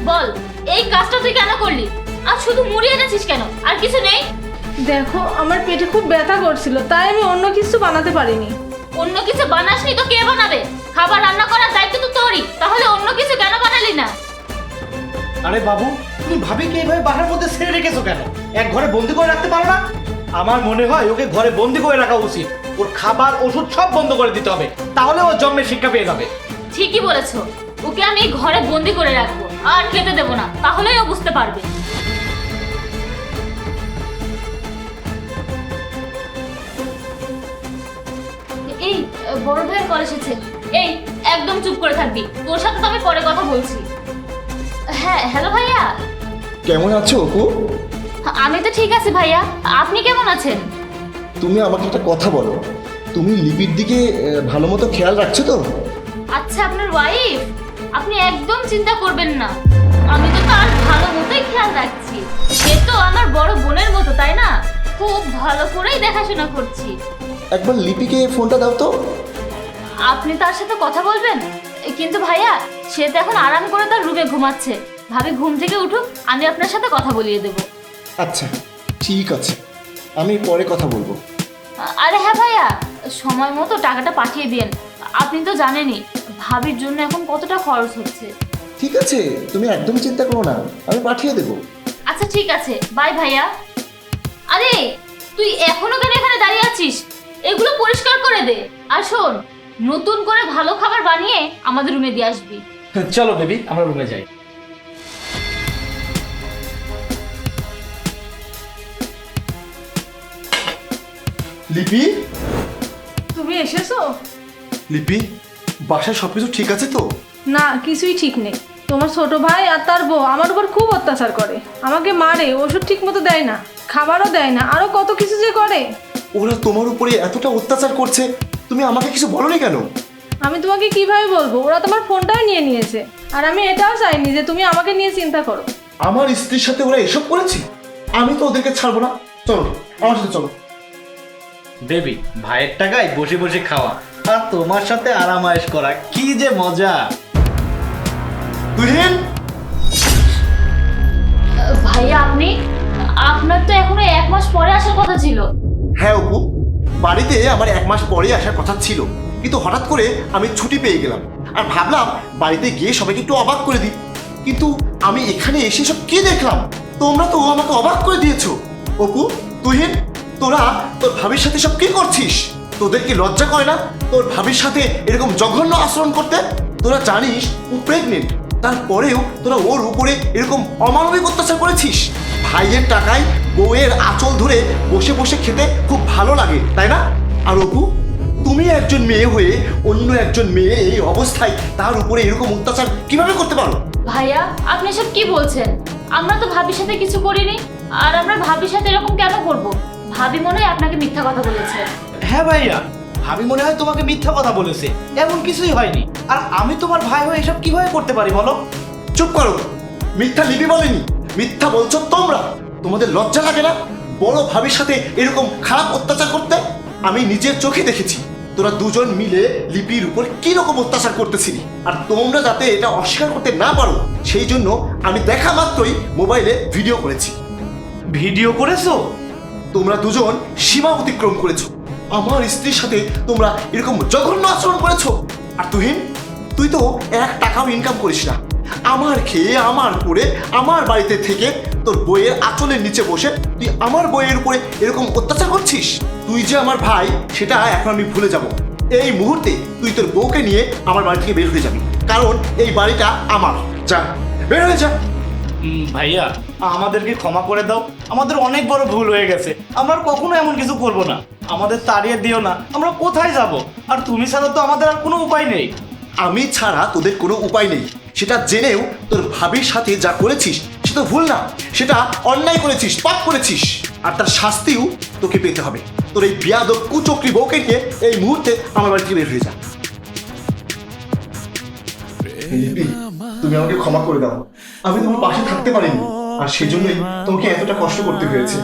বল, এই কাজটা তুই কেন করলি? আর শুধু মুড়ি এনেছিস কেন, আর কিছু নেই? দেখো আমার পেটে খুব ব্যথা করছিল, তাই আমি অন্য কিছু বানাতে পারিনি। অন্য কিছু বানাসনি তো কে বানাবে? খাবার রান্না করার দায়িত্ব তো তোরই, তাহলে অন্য কিছু কেন বানালি না? আরে বাবু, তুমি ভাবিকে এইভাবে বাসার মধ্যে ছেড়ে রেখেছো কেন? এক ঘরে বন্দি করে রাখতে পারো না? আমার মনে হয় ওকে ঘরে বন্দি করে রাখা উচিত। ওর খাবার ওষুধ সব বন্ধ করে দিতে হবে, তাহলে ও জন্মের শিক্ষা পেয়ে যাবে। ঠিকই বলেছো, ওকে আমি ঘরে বন্দি করে রাখবো আর খেতে দেবো না, তাহলেই ও বুঝতে পারবে। এই বড় ভাইয়ের কল এসেছে। এই একদম চুপ করে থাকবি, তোর সাথে তো আমি পরে কথা বলছি। হ্যাঁ, হ্যালো ভাইয়া। কেমন আছো অপু? আমি তো ঠিক আছি ভাইয়া, আপনি কেমন আছেন? তুমি আমাকে একটা কথা বলো, তুমি লিপির দিকে ভালো মতো খেয়াল রাখছো তো? আচ্ছা, আপনার ওয়াইফ? আপনি একদম চিন্তা করবেন না, আমি তো তার ভালো মতোই খেয়াল রাখছি। সে তো আমার বড় বোনের মতো, তাই না? খুব ভালো করেই দেখাশোনা করছি। একবার লিপিকে ফোনটা দাও তো। আপনি তার সাথে কথা বলবেন? কিন্তু ভাইয়া, সে তো এখন আরাম করে তার রুমে ঘুমাচ্ছে। ভাবি ঘুম থেকে উঠুক, আমি আপনার সাথে কথা বলিয়ে দেব। আচ্ছা ঠিক আছে, আমি পরে কথা বলবো। আরে হ্যাঁ ভাইয়া, সময় মতো টাকাটা পাঠিয়ে দিন। আপনি তো জানেনই ভাবির জন্য এখন কতটা খরচ হচ্ছে। ঠিক আছে, তুমি একদম চিন্তা করো না, আমি পাঠিয়ে দেবো। আচ্ছা ঠিক আছে, বাই ভাইয়া। আরে তুই এখনো কেন এখানে দাঁড়িয়ে আছিস? এগুলো পরিষ্কার করে দে। আর শোন, নতুন করে ভালো খাবার বানিয়ে আমাদের রুমে দিয়ে আসবি। চলো বেবি, আমরা রুমে যাই। লিপি, তুমি এসেছো? লিপি, বাসায় সবকিছু ঠিক আছে তো? না, কিছুই ঠিক নেই। তোমার ছোট ভাই আর তার বউ আমার উপর খুব অত্যাচার করে, আমাকে মারে, ওষুধ ঠিক মতো দেয় না, খাবারও দেয় না, আরো কত কিছু যে করে। ওরা তোমার উপরে এতটা অত্যাচার করছে, তুমি আমাকে কিছু বলোনি কেন? আমি তোমাকে কিভাবে বলবো? ওরা তোমার ফোনটাও নিয়ে নিয়েছে, আর আমি এটাও চাইনি যে তুমি আমাকে নিয়ে চিন্তা করো। আমার স্ত্রীর সাথে ওরা এসব করেছে, আমি তো ওদেরকে ছাড়বো না। চলো আমার সাথে চলো। বেবি, ভাইয়ের টাকায় বসে বসে খাওয়া আর তোমার সাথে আরামায়েশ করা কি যে মজা। তুহিন, ভাইয়া আপনি, আপনার তো এখনো 1 মাস পরে আসার কথা ছিল। হ্যাঁ অপু, বাড়িতে আমার 1 মাস পরে আসার কথা ছিল, কিন্তু হঠাৎ করে আমি ছুটি পেয়ে গেলাম আর ভাবলাম বাড়িতে গিয়ে সবাইকে একটু অবাক করে দিই। কিন্তু আমি এখানে এসে সব কি দেখলাম, তোমরা তো আমাকে অবাক করে দিয়েছো। অপু, তুহিন, তোরা তোর ভাবির সাথে সব কি করছিস? তোদের কি লজ্জা করে না তোর ভাবির সাথে এরকম জঘন্য আচরণ করতে? তোরা জানিস ও প্রেগনেন্ট, তারপরেও তোরা ওর উপরে এরকম অমানবিক অত্যাচার করেছিস। ভাইয়ের টাকায় বউয়ের আঁচল ধরে বসে বসে খেতে খুব ভালো লাগে, তাই না? আর অপু, তুমি একজন মেয়ে হয়ে অন্য একজন মেয়ে এই অবস্থায় তার উপরে এরকম অত্যাচার কিভাবে করতে পারো? ভাইয়া আপনি সব কি বলছেন? আমরা তো ভাবির সাথে কিছু করিনি, আর আমরা ভাবির সাথে এরকম কেন করব? ভাবি মনে হয় আপনাকে মিথ্যা কথা বলেছে। হ্যাঁ ভাইয়া, ভাবি মনে হয় তোমাকে মিথ্যা কথা বলেছে, এমন কিছুই হয়নি। আর আমি তোমার ভাই হয়ে এসব কিভাবে করতে পারি বলো? চুপ করো, মিথ্যা লিপি বলেনি, মিথ্যা বলছো তোমরা। তোমাদের লজ্জা লাগে না বড় ভাবির সাথে এরকম খারাপ অত্যাচার করতে? আমি নিজের চোখে দেখেছি তোরা দুজন মিলে লিপির উপর কি রকম অত্যাচার করতেছিলি, আর তোমরা যাতে এটা অস্বীকার করতে না পারো সেই জন্য আমি দেখা মাত্রই মোবাইলে ভিডিও করেছি। ভিডিও করেছো? তোমরা দুজন সীমা অতিক্রম করেছো, আমার স্ত্রীর সাথে তোমরা এরকম জঘন্য আচরণ করেছো। আর তুহিন, তুই তো 1 টাকাও ইনকাম করিস না, আমার খেয়ে আমার পরে আমার বাড়িতে থেকে তোর বইয়ের আঁচলের নিচে বসে তুই আমার বইয়ের উপরে এরকম অত্যাচার করছিস। তুই যে আমার ভাই সেটা এখন আমি ভুলে যাব। এই মুহূর্তে তুই তোর বউকে নিয়ে আমার বাড়ি থেকে বের হয়ে যাবি, কারণ এই বাড়িটা আমার। যা, বের হয়ে যা। ভাইয়া, আমাদেরকে ক্ষমা করে দাও, আমাদের অনেক বড় ভুল হয়ে গেছে। আমরা আর কখনো এমন কিছু করব না। আমাদের তাড়িয়ে দিও না, আমরা কোথায় যাব? আর তুমি ছাড়া তো আমাদের আর কোনো উপায় নেই। আমি ছাড়া তোদের কোনো উপায় নেই, সেটা জেনেও তোর ভাবির সাথে যা করেছিস সেটা ভুল না, সেটা অন্যায় করেছিস, পাপ করেছিস, আর তার শাস্তিও তোকে পেতে হবে। তোর এই বিয়াদব কুচক্রি বউকে নিয়ে এই মুহূর্তে আমার বাড়ি থেকে বের হয়ে যা। লিপি, তুমি আমাকে ক্ষমা করে দাও, আমি তোমার পাশে থাকতে পারিনি, আর সেজন্যই তোমাকে এতটা কষ্ট করতে হয়েছে।